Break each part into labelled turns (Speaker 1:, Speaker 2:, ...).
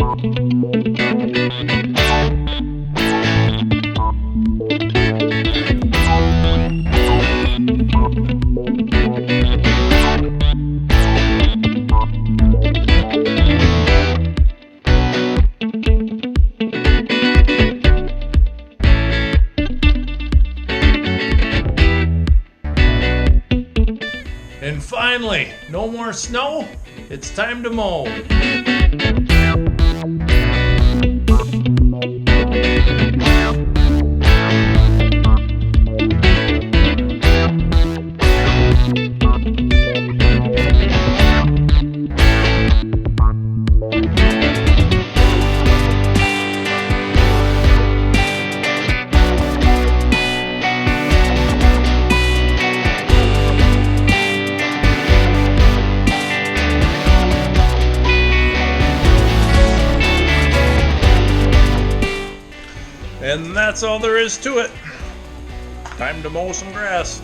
Speaker 1: And finally, no more snow, it's time to mow. And that's all there is to it. Time to mow some grass.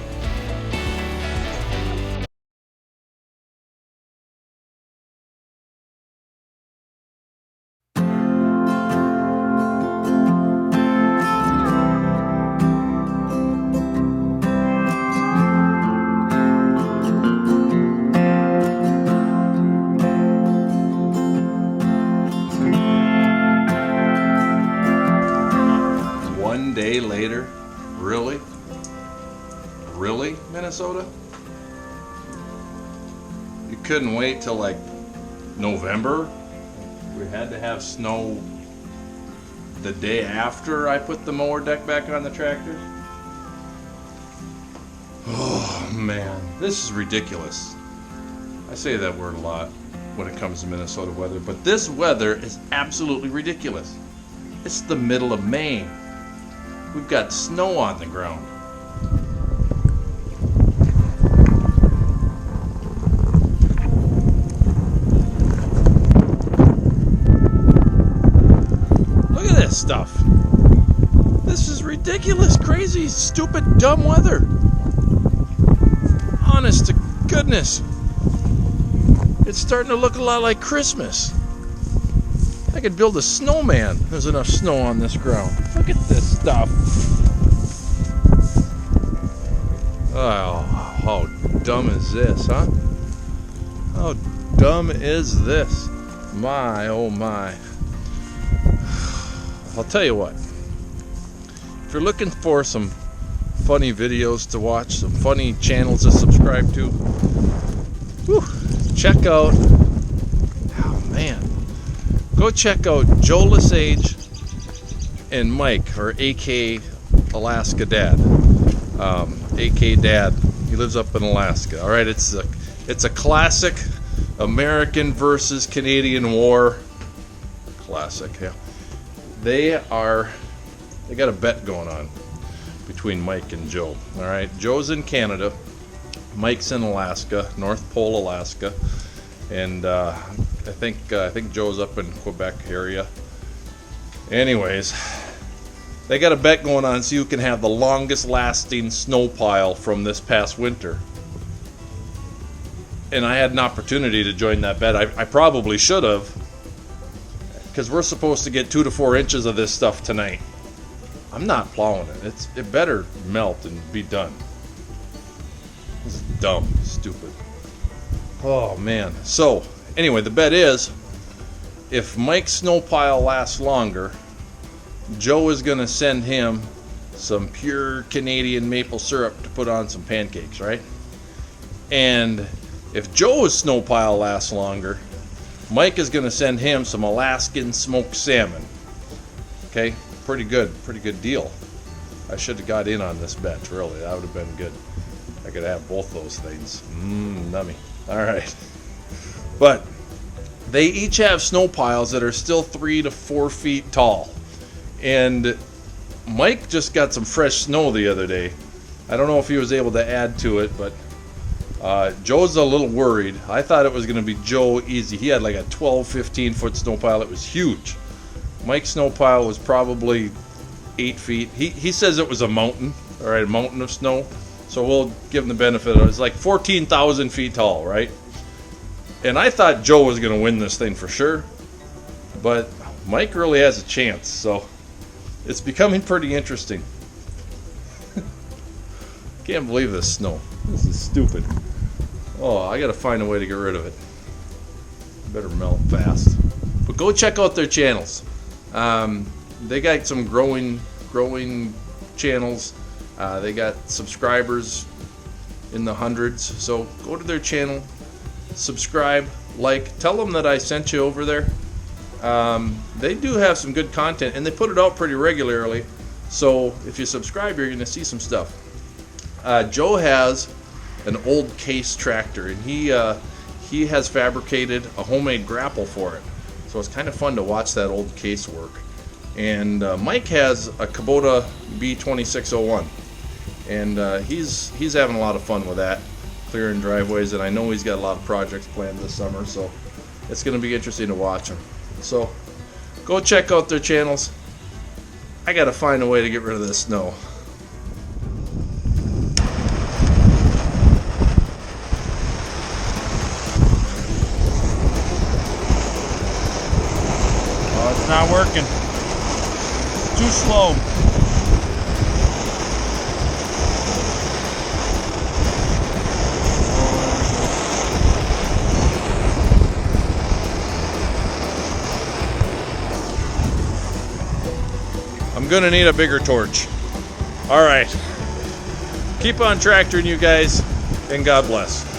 Speaker 1: One day later, really? Really, Minnesota? You couldn't wait till like November? We had to have snow the day after I put the mower deck back on the tractor? Oh man, this is ridiculous. I say that word a lot when it comes to Minnesota weather, but this weather is absolutely ridiculous. It's the middle of May. We've got snow on the ground. Look at this stuff. This is ridiculous, crazy, stupid, dumb weather. Honest to goodness. It's starting to look a lot like Christmas. I could build a snowman. There's enough snow on this ground. Look at this stuff. Oh, how dumb is this, huh? How dumb is this? My, oh my. I'll tell you what. If you're looking for some funny videos to watch, some funny channels to subscribe to, check out, oh man. Go check out Joe Lesage and Mike, or AK Alaska Dad. AK Dad. He lives up in Alaska. All right, it's a classic American versus Canadian war. Classic. Yeah. They got a bet going on between Mike and Joe. All right, Joe's in Canada, Mike's in Alaska, North Pole, Alaska, and I think Joe's up in Quebec area. Anyways, they got a bet going on so you can have the longest lasting snow pile from this past winter. And I had an opportunity to join that bet. I probably should have, because we're supposed to get 2 to 4 inches of this stuff tonight. I'm not plowing it. It better melt and be done. This is dumb, stupid. Oh man. So anyway, the bet is, if Mike's snow pile lasts longer, Joe is going to send him some pure Canadian maple syrup to put on some pancakes, right? And if Joe's snow pile lasts longer, Mike is going to send him some Alaskan smoked salmon. Okay, pretty good deal. I should have got in on this bet, really. That would have been good. I could have both those things. Nummy. All right. But they each have snow piles that are still 3 to 4 feet tall. And Mike just got some fresh snow the other day. I don't know if he was able to add to it, but Joe's a little worried. I thought it was going to be Joe easy. He had like a 12, 15 foot snow pile. It was huge. Mike's snow pile was probably 8 feet. He says it was a mountain, all right, a mountain of snow. So we'll give him the benefit of it. It's like 14,000 feet tall, right? And I thought Joe was going to win this thing for sure. but Mike really has a chance, so it's becoming pretty interesting. Can't believe this snow. This is stupid. Oh, I gotta find a way to get rid of it. Better melt fast. But go check out their channels. They got some growing channels. They got subscribers in the hundreds. So go to their channel, subscribe, like, tell them that I sent you over there. They do have some good content, and they put it out pretty regularly. So if you subscribe, you're going to see some stuff. Joe has an old case tractor, and he has fabricated a homemade grapple for it. So it's kind of fun to watch that old case work. And Mike has a Kubota BX23S, and he's having a lot of fun with that, clearing driveways, and I know he's got a lot of projects planned this summer, so it's going to be interesting to watch him. So go check out their channels. I got to find a way to get rid of this snow.
Speaker 2: Oh, it's not working. Too slow.
Speaker 1: I'm gonna need a bigger torch. All right. Keep on tractoring, you guys, and God bless.